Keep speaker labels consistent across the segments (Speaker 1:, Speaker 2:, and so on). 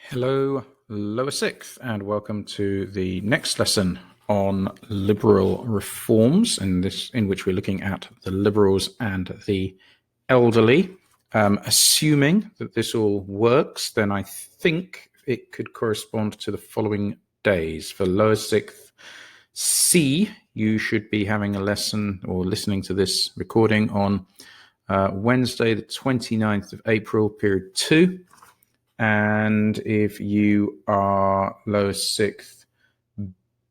Speaker 1: Hello, Lower Sixth, and welcome to the next lesson on liberal reforms, in which we're looking at the liberals and the elderly. Assuming that this all works, then I think it could correspond to the following days. For Lower Sixth C, you should be having a lesson or listening to this recording on Wednesday, the 29th of April, period 2. And if you are lower sixth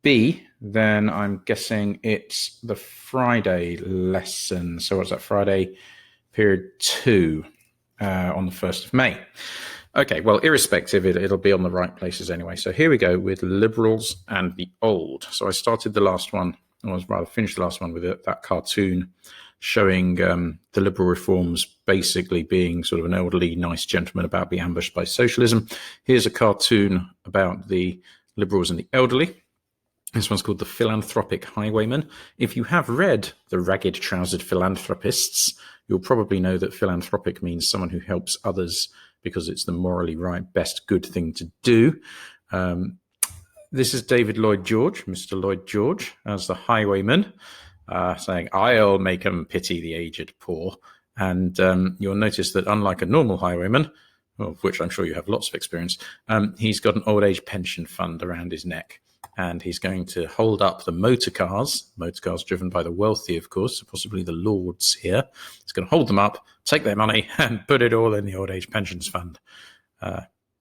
Speaker 1: B, then I'm guessing it's the Friday lesson. So what's that? Friday period 2 on the 1st of May. Okay, well, irrespective, it'll be on the right places anyway. So here we go with liberals and the old. So I started the last one, or rather finished the last one with that cartoon showing the liberal reforms basically being sort of an elderly, nice gentleman about being ambushed by socialism. Here's a cartoon about the liberals and the elderly. This one's called The Philanthropic Highwayman. If you have read The Ragged-Trousered Philanthropists, you'll probably know that philanthropic means someone who helps others because it's the morally right, best, good thing to do. This is David Lloyd George, Mr. Lloyd George, as the highwayman, saying, I'll make 'em pity the aged poor. And you'll notice that unlike a normal highwayman, of which I'm sure you have lots of experience, he's got an old age pension fund around his neck. And he's going to hold up the motor cars driven by the wealthy, of course, so possibly the lords here. He's going to hold them up, take their money, and put it all in the old age pensions fund.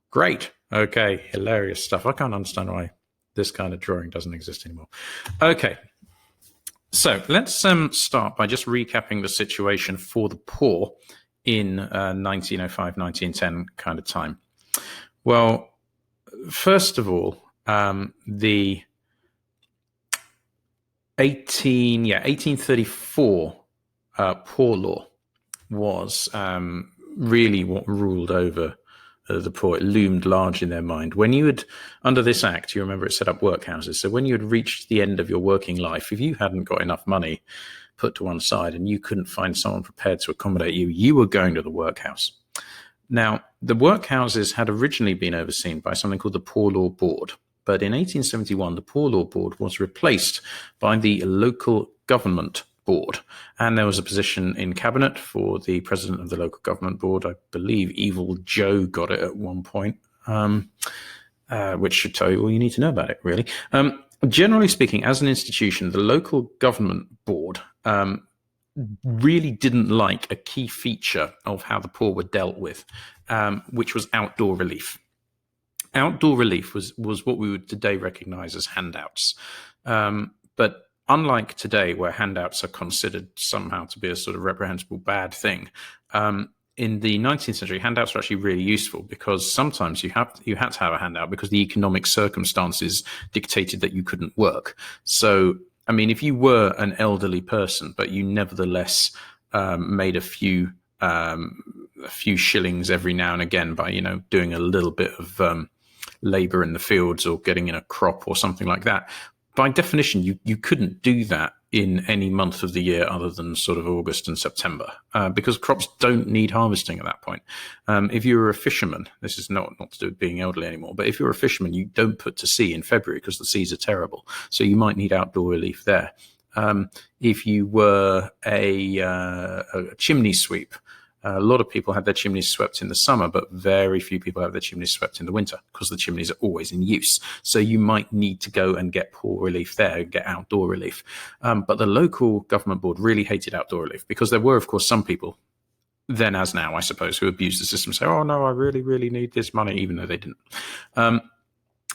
Speaker 1: Great. Okay, hilarious stuff. I can't understand why this kind of drawing doesn't exist anymore. Okay. So let's start by just recapping the situation for the poor in 1905, 1910 kind of time. Well, first of all, the 1834 poor law was really what ruled over the poor. It loomed large in their mind. When you had, under this act, you remember it set up workhouses. So when you had reached the end of your working life, if you hadn't got enough money put to one side and you couldn't find someone prepared to accommodate you, you were going to the workhouse. Now, the workhouses had originally been overseen by something called the Poor Law Board. But in 1871, the Poor Law Board was replaced by the Local Government Board. And there was a position in cabinet for the president of the Local Government Board. I believe Evil Joe got it at one point, which should tell you all you need to know about it, really. Generally speaking, as an institution, the Local Government Board really didn't like a key feature of how the poor were dealt with, which was outdoor relief. Outdoor relief was what we would today recognize as handouts. But unlike today, where handouts are considered somehow to be a sort of reprehensible bad thing, in the 19th century, handouts were actually really useful because sometimes you had to have a handout because the economic circumstances dictated that you couldn't work. So, I mean, if you were an elderly person, but you nevertheless made a few shillings every now and again by, doing a little bit of labor in the fields or getting in a crop or something like that, by definition, you couldn't do that in any month of the year other than sort of August and September, because crops don't need harvesting at that point. If you were a fisherman, this is not to do with being elderly anymore, but if you're a fisherman, you don't put to sea in February because the seas are terrible. So you might need outdoor relief there. If you were a chimney sweep, a lot of people had their chimneys swept in the summer, but very few people have their chimneys swept in the winter because the chimneys are always in use. So you might need to go and get poor relief there, get outdoor relief. But the Local Government Board really hated outdoor relief because there were, of course, some people, then as now, I suppose, who abused the system, say, oh, no, I really, really need this money, even though they didn't. And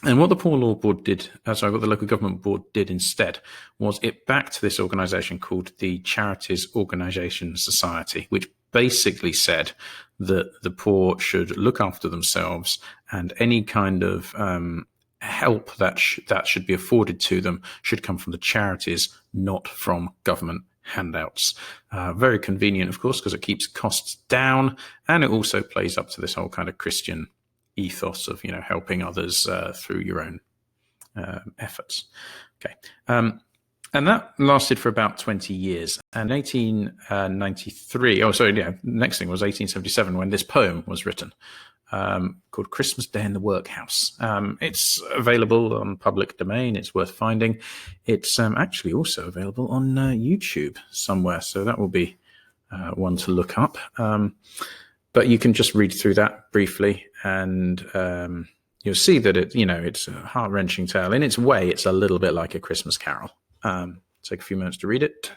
Speaker 1: what the Poor Law Board did, what the Local Government Board did instead, was it backed this organisation called the Charities Organisation Society, which basically said that the poor should look after themselves and any kind of help that should be afforded to them should come from the charities, not from government handouts. Very convenient, of course, because it keeps costs down and it also plays up to this whole kind of Christian ethos of, helping others through your own efforts. Okay. And that lasted for about 20 years. And 1893, next thing was 1877 when this poem was written. called Christmas Day in the Workhouse. It's available on public domain. It's worth finding. It's actually also available on YouTube somewhere, so that will be one to look up. But you can just read through that briefly, and you'll see that it's a heart-wrenching tale. In its way, it's a little bit like A Christmas Carol. Take a few minutes to read it.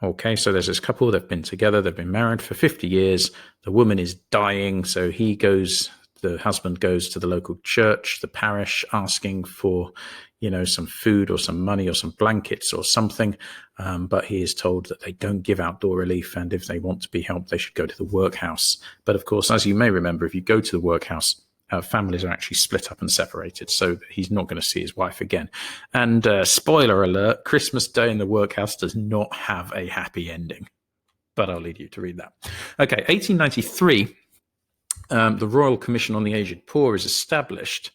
Speaker 1: Okay, so there's this couple. They've been together. They've been married for 50 years. The woman is dying, so the husband goes to the local church, the parish, asking for, some food or some money or some blankets or something. But he is told that they don't give outdoor relief, and if they want to be helped, they should go to the workhouse. But of course, as you may remember, if you go to the workhouse, families are actually split up and separated, so he's not going to see his wife again. And spoiler alert, Christmas Day in the Workhouse does not have a happy ending. But I'll leave you to read that. Okay, 1893, the Royal Commission on the Aged Poor is established.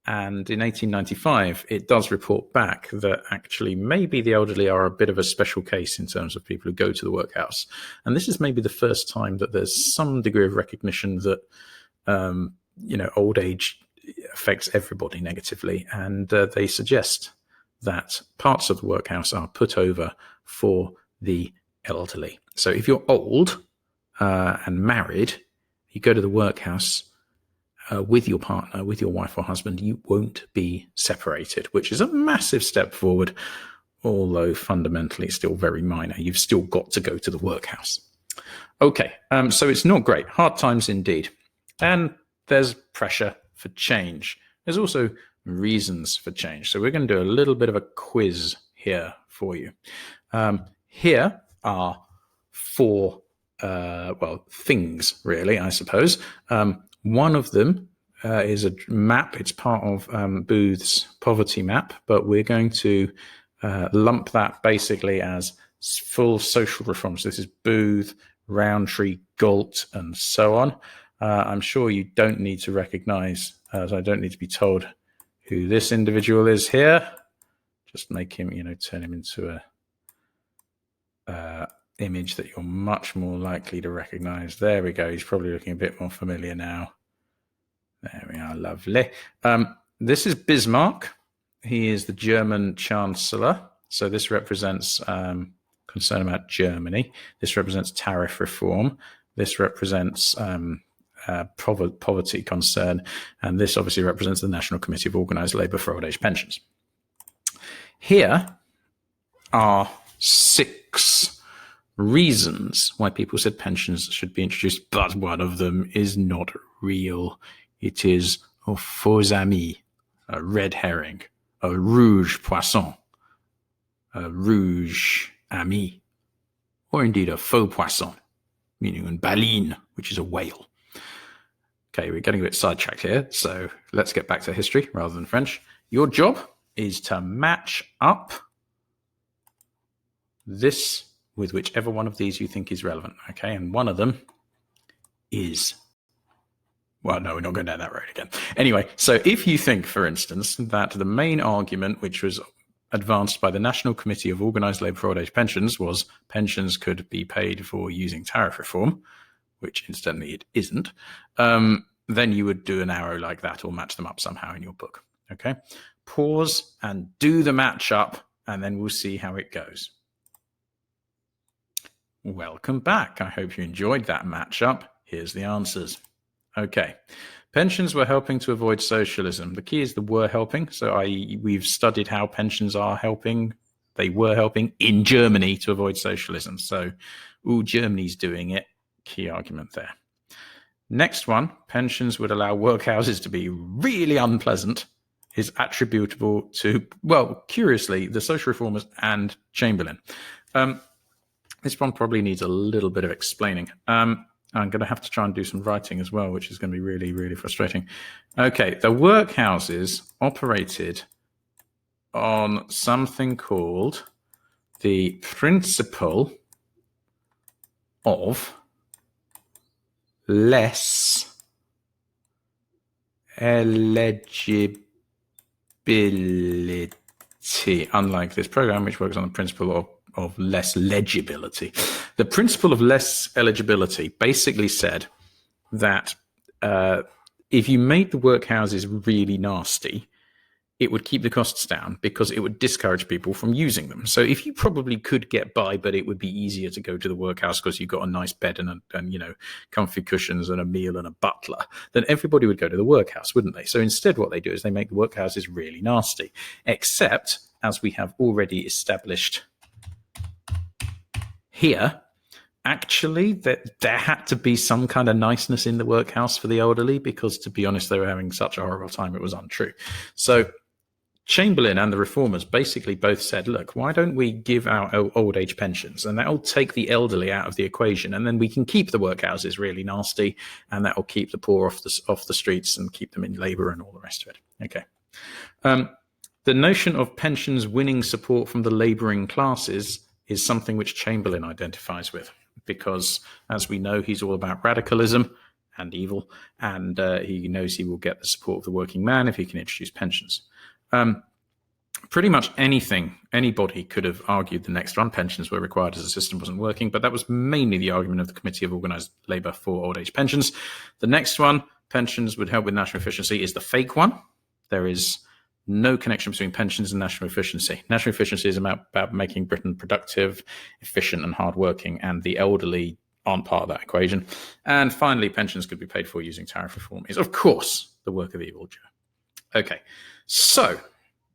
Speaker 1: And in 1895, it does report back that actually maybe the elderly are a bit of a special case in terms of people who go to the workhouse. And this is maybe the first time that there's some degree of recognition that old age affects everybody negatively, and they suggest that parts of the workhouse are put over for the elderly. So if you're old and married, you go to the workhouse with your partner, with your wife or husband, you won't be separated, which is a massive step forward, although fundamentally still very minor. You've still got to go to the workhouse. Okay, so it's not great. Hard times indeed. And there's pressure for change. There's also reasons for change. So we're going to do a little bit of a quiz here for you. Here are four, things, really, I suppose. One of them is a map. It's part of Booth's poverty map, but we're going to lump that basically as full social reforms. This is Booth, Rowntree, Galt, and so on. I'm sure you don't need to recognize, I don't need to be told who this individual is here. Just make him, turn him into a image that you're much more likely to recognize. There we go. He's probably looking a bit more familiar now. There we are. Lovely. This is Bismarck. He is the German Chancellor. So this represents concern about Germany. This represents tariff reform. This represents poverty concern, and this obviously represents the National Committee of Organised Labour for Old Age Pensions. Here are 6 reasons why people said pensions should be introduced, but one of them is not real. It is a faux ami, a red herring, a rouge poisson, a rouge ami, or indeed a faux poisson, meaning une baleine, which is a whale. Okay, we're getting a bit sidetracked here, so let's get back to history rather than French. Your job is to match up this with whichever one of these you think is relevant, okay? And one of them is, well, no, we're not going down that road again. Anyway, so if you think, for instance, that the main argument which was advanced by the National Committee of Organised Labour for Old Age Pensions was pensions could be paid for using tariff reform, which incidentally it isn't, then you would do an arrow like that or match them up somehow in your book. Okay, pause and do the match up, and then we'll see how it goes. Welcome back. I hope you enjoyed that match up. Here's the answers. Okay, pensions were helping to avoid socialism. The key is the were helping. So we've studied how pensions are helping. They were helping in Germany to avoid socialism. So, Germany's doing it. Key argument there. Next one, pensions would allow workhouses to be really unpleasant, is attributable to, well, curiously, the social reformers and Chamberlain. This one probably needs a little bit of explaining. I'm going to have to try and do some writing as well, which is going to be really, really frustrating. Okay, the workhouses operated on something called the principle of less eligibility, unlike this program, which works on the principle of less legibility. The principle of less eligibility basically said that if you made the workhouses really nasty, it would keep the costs down because it would discourage people from using them. So if you probably could get by, but it would be easier to go to the workhouse because you've got a nice bed and comfy cushions and a meal and a butler, then everybody would go to the workhouse, wouldn't they? So instead what they do is they make the workhouses really nasty, except, as we have already established here, actually that there had to be some kind of niceness in the workhouse for the elderly because, to be honest, they were having such a horrible time it was untrue. So Chamberlain and the reformers basically both said, look, why don't we give out old age pensions, and that'll take the elderly out of the equation, and then we can keep the workhouses really nasty, and that'll keep the poor off the streets and keep them in labour and all the rest of it. Okay. The notion of pensions winning support from the labouring classes is something which Chamberlain identifies with, because, as we know, he's all about radicalism and evil, and he knows he will get the support of the working man if he can introduce pensions. Pretty much anybody could have argued the next one. Pensions were required as the system wasn't working, but that was mainly the argument of the Committee of Organised Labour for Old Age Pensions. The next one, pensions would help with national efficiency, is the fake one. There is no connection between pensions and national efficiency. National efficiency is about making Britain productive, efficient and hardworking, and the elderly aren't part of that equation. And finally, pensions could be paid for using tariff reform is, of course, the work of evil. Okay, so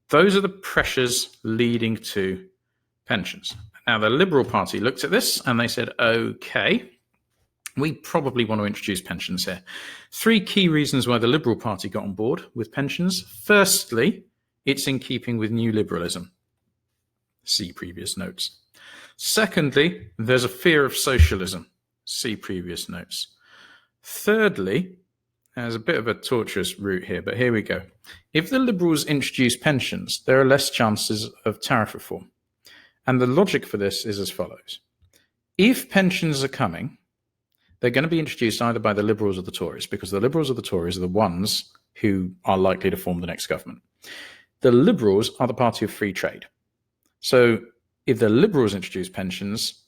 Speaker 1: those are the pressures leading to pensions. Now, the Liberal Party looked at this and they said, okay, we probably want to introduce pensions here. 3 key reasons why the Liberal Party got on board with pensions. Firstly, it's in keeping with new liberalism. See previous notes. Secondly, there's a fear of socialism. See previous notes. Thirdly, there's a bit of a tortuous route here, but here we go. If the Liberals introduce pensions, there are less chances of tariff reform. And the logic for this is as follows. If pensions are coming, they're going to be introduced either by the Liberals or the Tories, because the Liberals or the Tories are the ones who are likely to form the next government. The Liberals are the party of free trade. So if the Liberals introduce pensions,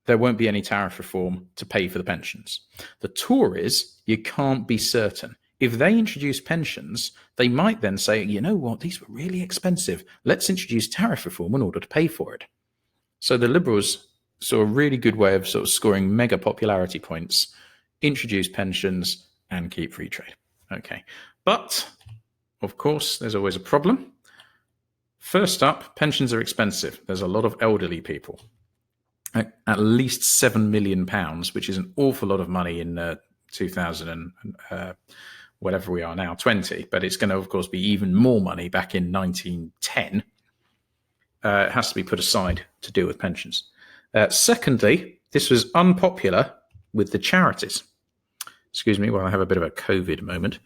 Speaker 1: there won't be any tariff reform to pay for the pensions. The Tories, you can't be certain. If they introduce pensions, they might then say, you know what, these were really expensive. Let's introduce tariff reform in order to pay for it. So the Liberals saw a really good way of sort of scoring mega popularity points, introduce pensions and keep free trade. Okay, but of course, there's always a problem. First up, pensions are expensive. There's a lot of elderly people. At least £7 million, which is an awful lot of money in 2000 and whatever we are now, 20. But it's going to, of course, be even more money back in 1910. It has to be put aside to deal with pensions. Secondly, this was unpopular with the charities. Excuse me while I have a bit of a COVID moment.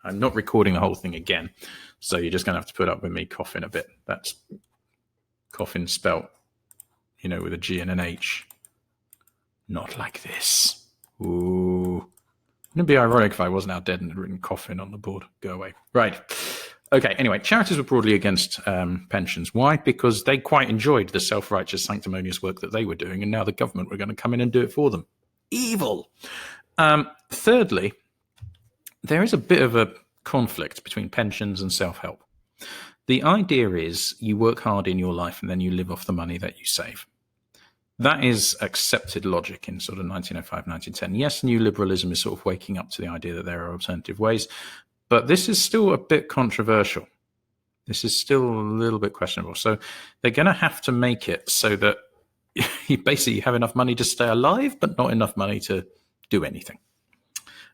Speaker 1: I'm not recording the whole thing again, so you're just going to have to put up with me coughing a bit. That's coughing spelt, you know, with a G and an H. Not like this. Ooh. Wouldn't it be ironic if I wasn't out dead and had written coughing on the board? Go away. Right. Okay, anyway, charities were broadly against pensions. Why? Because they quite enjoyed the self-righteous, sanctimonious work that they were doing, and now the government were going to come in and do it for them. Evil. Thirdly, there is a bit of a conflict between pensions and self-help. The idea is you work hard in your life and then you live off the money that you save. That is accepted logic in sort of 1905, 1910. Yes, new liberalism is sort of waking up to the idea that there are alternative ways, but this is still a bit controversial. This is still a little bit questionable. So they're going to have to make it so that you basically have enough money to stay alive, but not enough money to do anything.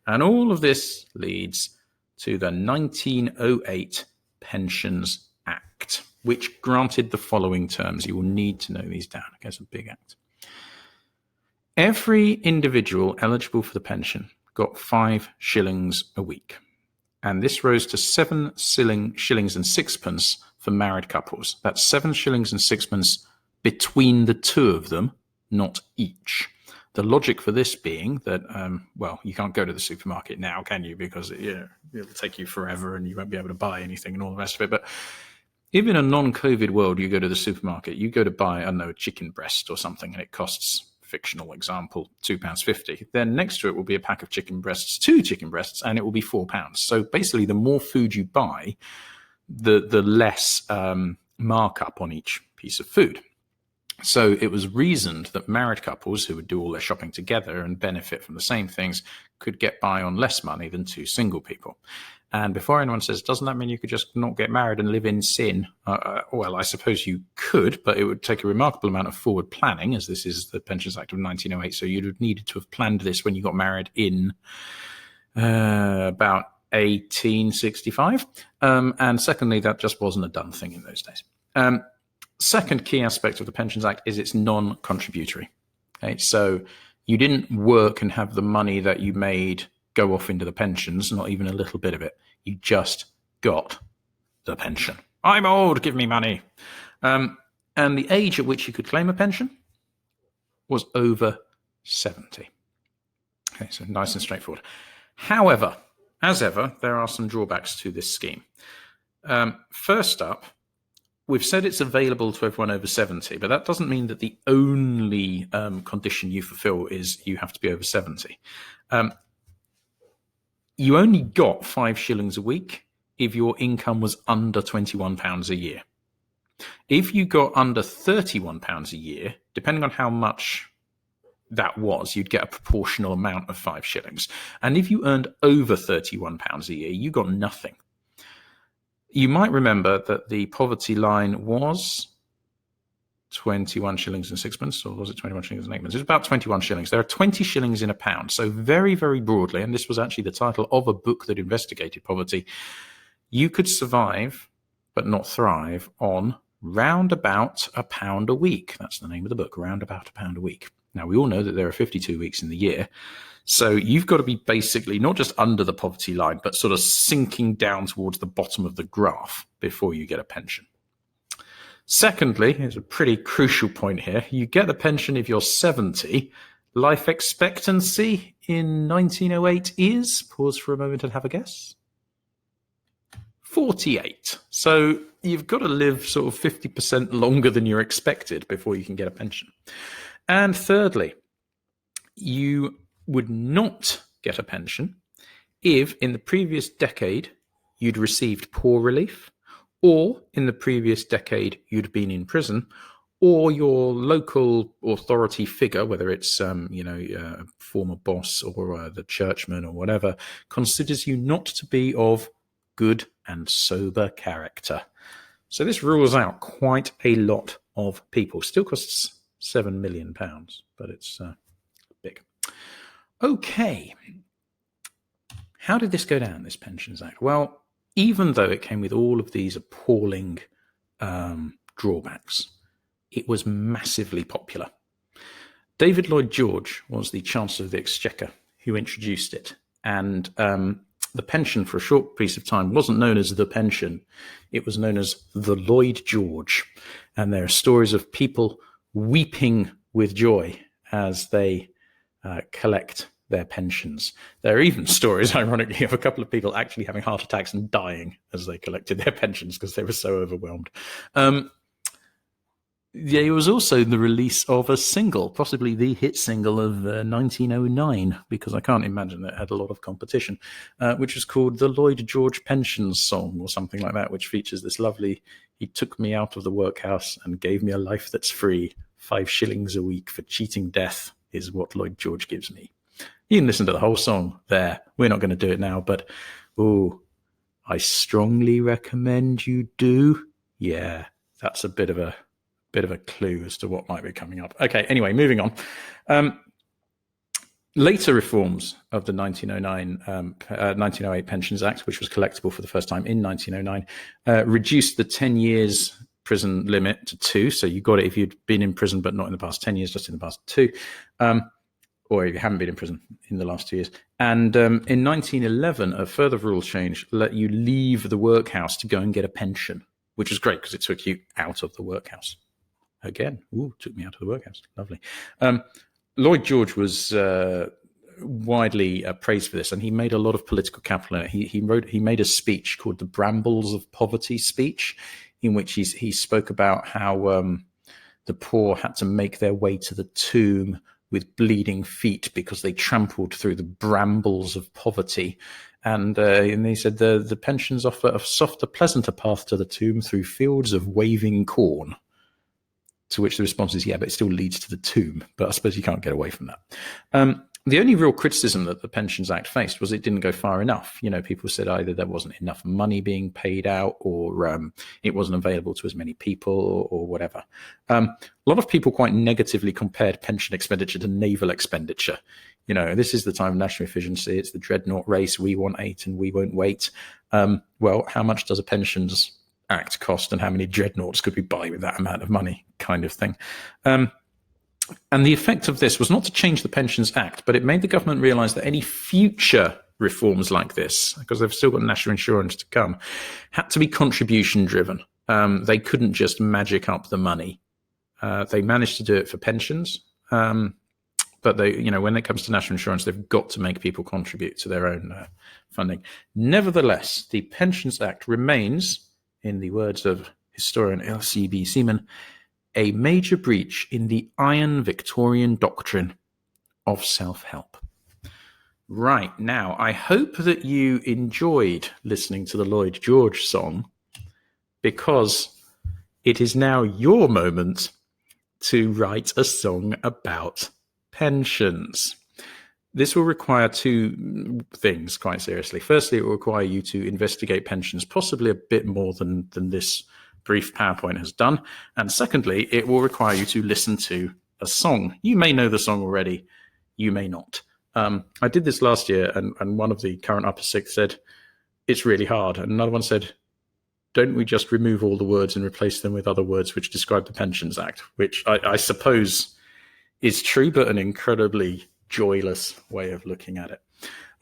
Speaker 1: And all of this leads to the 1908 Pensions Act, which granted the following terms. You will need to know these down. Okay, it's a big act. Every individual eligible for the pension got 5 shillings a week. And this rose to 7 shillings and sixpence for married couples. That's 7 shillings and sixpence between the two of them, not each. The logic for this being that, well, you can't go to the supermarket now, can you? Because it'll take you forever and you won't be able to buy anything and all the rest of it. But if in a non-COVID world you go to the supermarket, you go to buy, I don't know, a chicken breast or something, and it costs fictional example, £2.50. Then next to it will be a pack of chicken breasts, 2 chicken breasts, and it will be £4. So basically, the more food you buy, the less markup on each piece of food. So it was reasoned that married couples who would do all their shopping together and benefit from the same things could get by on less money than 2 single people. And before anyone says, doesn't that mean you could just not get married and live in sin? Well, I suppose you could, but it would take a remarkable amount of forward planning, as this is the Pensions Act of 1908. So you'd have needed to have planned this when you got married in about 1865. And secondly, that just wasn't a done thing in those days. Second key aspect of the Pensions Act is it's non-contributory. Okay, so you didn't work and have the money that you made go off into the pensions, not even a little bit of it. You just got the pension. I'm old, give me money. And the age at which you could claim a pension was over 70. Okay, so nice and straightforward. However, as ever, there are some drawbacks to this scheme. First up, we've said it's available to everyone over 70, but that doesn't mean that the only condition you fulfill is you have to be over 70. You only got 5 shillings a week if your income was under £21 a year. If you got under £31 a year, depending on how much that was, you'd get a proportional amount of 5 shillings. And if you earned over £31 a year, you got nothing. You might remember that the poverty line was 21 shillings and 6pence, or was it 21 shillings and 8pence? It was about 21 shillings. There are 20 shillings in a pound. So very, very broadly, and this was actually the title of a book that investigated poverty, you could survive but not thrive on round about £1 a week. That's the name of the book, round about £1 a week. Now, we all know that there are 52 weeks in the year. So you've got to be basically not just under the poverty line, but sort of sinking down towards the bottom of the graph before you get a pension. Secondly, here's a pretty crucial point here. You get a pension if you're 70. Life expectancy in 1908 is, pause for a moment and have a guess, 48. So you've got to live sort of 50% longer than you're expected before you can get a pension. And thirdly, you would not get a pension if in the previous decade you'd received poor relief, or in the previous decade you'd been in prison, or your local authority figure, whether it's a former boss or the churchman or whatever, considers you not to be of good and sober character. So this rules out quite a lot of people. Still costs £7 million, but it's big. Okay. How did this go down, this Pensions Act? Well, even though it came with all of these appalling drawbacks, it was massively popular. David Lloyd George was the Chancellor of the Exchequer who introduced it. And the pension for a short piece of time wasn't known as the pension. It was known as the Lloyd George. And there are stories of people weeping with joy as they collect their pensions. There are even stories, ironically, of a couple of people actually having heart attacks and dying as they collected their pensions because they were so overwhelmed. There was also the release of a single, possibly the hit single of 1909, because I can't imagine that it had a lot of competition, which was called the Lloyd George Pensions Song or something like that, which features this lovely, he took me out of the workhouse and gave me a life that's free. 5 shillings a week for cheating death is what Lloyd George gives me. You can listen to the whole song there. We're not going to do it now, but I strongly recommend you do. Yeah, that's a bit of a clue as to what might be coming up. Okay, anyway, moving on. Later reforms of the 1908 Pensions Act, which was collectible for the first time in 1909, reduced the 10 years prison limit to 2. So you got it if you'd been in prison, but not in the past 10 years, just in the past 2. Or if you haven't been in prison in the last 2 years. And in 1911, a further rule change let you leave the workhouse to go and get a pension, which was great because it took you out of the workhouse. Again, took me out of the workhouse. Lovely. Lloyd George was widely praised for this, and he made a lot of political capital. He made a speech called the Brambles of Poverty speech, in which he spoke about how the poor had to make their way to the tomb with bleeding feet because they trampled through the brambles of poverty. And they said the pensions offer a softer, pleasanter path to the tomb through fields of waving corn. To which the response is, yeah, but it still leads to the tomb. But I suppose you can't get away from that. The only real criticism that the Pensions Act faced was it didn't go far enough. People said either there wasn't enough money being paid out, or it wasn't available to as many people, or whatever. A lot of people quite negatively compared pension expenditure to naval expenditure. This is the time of national efficiency. It's the dreadnought race. We want 8 and we won't wait. Well, how much does a Pensions Act cost, and how many dreadnoughts could we buy with that amount of money, kind of thing? And the effect of this was not to change the Pensions Act, but it made the government realise that any future reforms like this, because they've still got national insurance to come, had to be contribution driven. They couldn't just magic up the money. They managed to do it for pensions, but when it comes to national insurance, they've got to make people contribute to their own funding. Nevertheless, the Pensions Act remains, in the words of historian L.C.B. Seaman, a major breach in the iron Victorian doctrine of self-help. Right, now, I hope that you enjoyed listening to the Lloyd George song, because it is now your moment to write a song about pensions. This will require 2 things, quite seriously. Firstly, it will require you to investigate pensions, possibly a bit more than this brief PowerPoint has done. And secondly, it will require you to listen to a song. You may know the song already, you may not. I did this last year, and one of the current upper sixth said, it's really hard. And another one said, don't we just remove all the words and replace them with other words which describe the Pensions Act, which I suppose is true, but an incredibly joyless way of looking at it.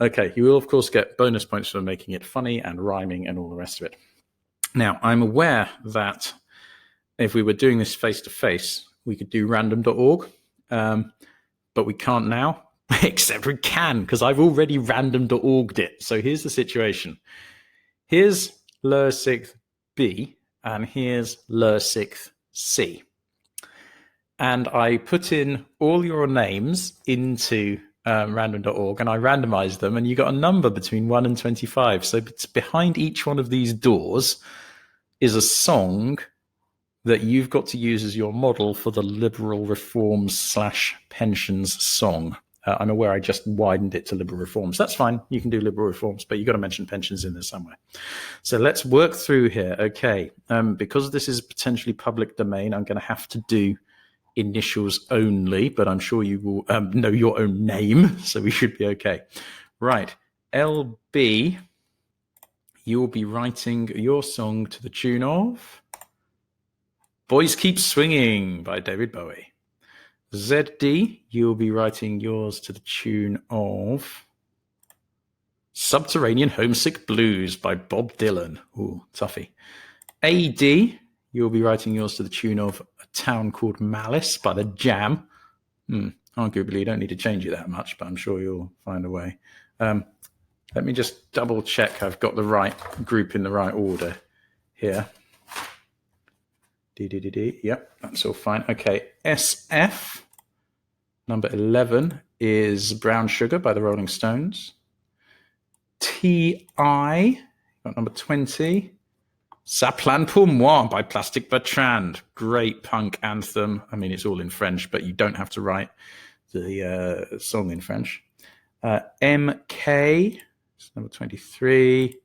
Speaker 1: Okay, you will, of course, get bonus points for making it funny and rhyming and all the rest of it. Now, I'm aware that if we were doing this face-to-face, we could do random.org, but we can't now, except we can, because I've already random.org'd it. So here's the situation. Here's lower sixth B, and here's lower sixth C. And I put in all your names into random.org, and I randomized them, and you got a number between 1 and 25. So behind each one of these doors is a song that you've got to use as your model for the liberal reforms / pensions song. I'm aware I just widened it to liberal reforms. That's fine. You can do liberal reforms, but you've got to mention pensions in there somewhere. So let's work through here. Okay. Because this is potentially public domain, I'm going to have to do initials only, but I'm sure you will know your own name, so we should be okay. Right. LB, you will be writing your song to the tune of Boys Keep Swinging by David Bowie. ZD, you'll be writing yours to the tune of Subterranean Homesick Blues by Bob Dylan. Ooh, toughie. AD, you'll be writing yours to the tune of A Town Called Malice by The Jam. Arguably, you don't need to change it that much, but I'm sure you'll find a way. Let me just double check I've got the right group in the right order here. Yep, that's all fine. Okay, SF, number 11 is Brown Sugar by the Rolling Stones. TI, got number 20, Ça plane pour moi by Plastic Bertrand. Great punk anthem. I mean, it's all in French, but you don't have to write the song in French. MK, number 23,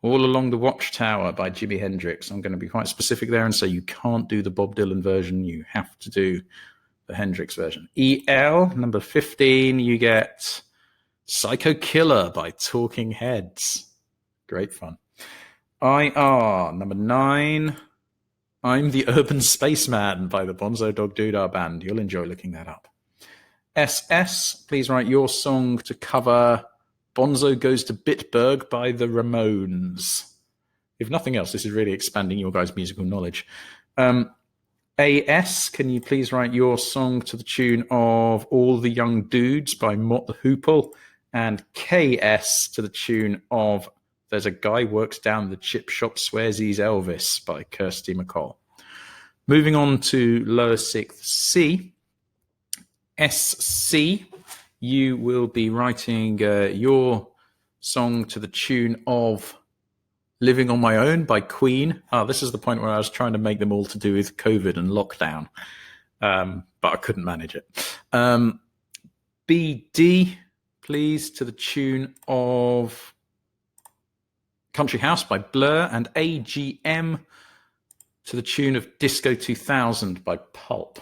Speaker 1: All Along the Watchtower by Jimi Hendrix. I'm going to be quite specific there and say you can't do the Bob Dylan version. You have to do the Hendrix version. EL, number 15, you get Psycho Killer by Talking Heads. Great fun. IR, number 9, I'm the Urban Spaceman by the Bonzo Dog Doodah Band. You'll enjoy looking that up. SS, please write your song to cover Bonzo Goes to Bitburg by the Ramones. If nothing else, this is really expanding your guys' musical knowledge. AS, can you please write your song to the tune of All the Young Dudes by Mott the Hoople? And KS to the tune of There's a Guy Works Down the Chip Shop, Swears He's Elvis by Kirsty MacColl. Moving on to lower sixth C. SC, you will be writing your song to the tune of Living on My Own by Queen. This is the point where I was trying to make them all to do with COVID and lockdown, but I couldn't manage it. BD, please, to the tune of Country House by Blur, and AGM to the tune of Disco 2000 by Pulp.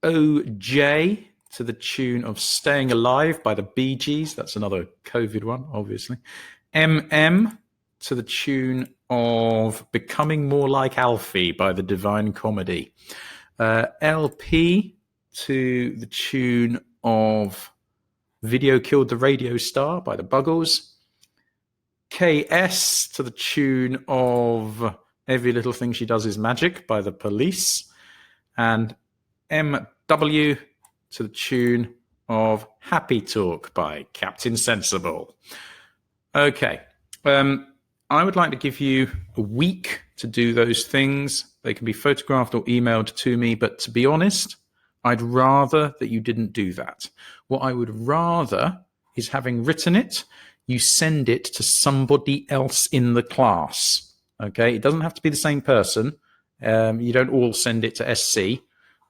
Speaker 1: OJ to the tune of Staying Alive by the Bee Gees. That's another COVID one, obviously. MM to the tune of Becoming More Like Alfie by the Divine Comedy. LP to the tune of Video Killed the Radio Star by the Buggles. KS to the tune of Every Little Thing She Does Is Magic by the Police. And MW to the tune of Happy Talk by Captain Sensible. Okay. I would like to give you a week to do those things. They can be photographed or emailed to me, but to be honest, I'd rather that you didn't do that. What I would rather is, having written it, you send it to somebody else in the class. Okay? It doesn't have to be the same person. You don't all send it to SC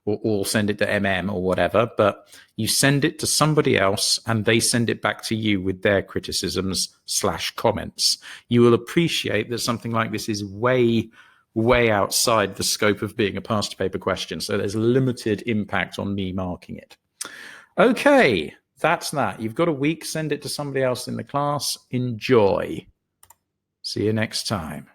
Speaker 1: or all send it to MM or whatever, but you send it to somebody else and they send it back to you with their criticisms/comments. You will appreciate that something like this is way outside the scope of being a past paper question. So there's limited impact on me marking it. Okay, that's that. You've got a week. Send it to somebody else in the class. Enjoy. See you next time.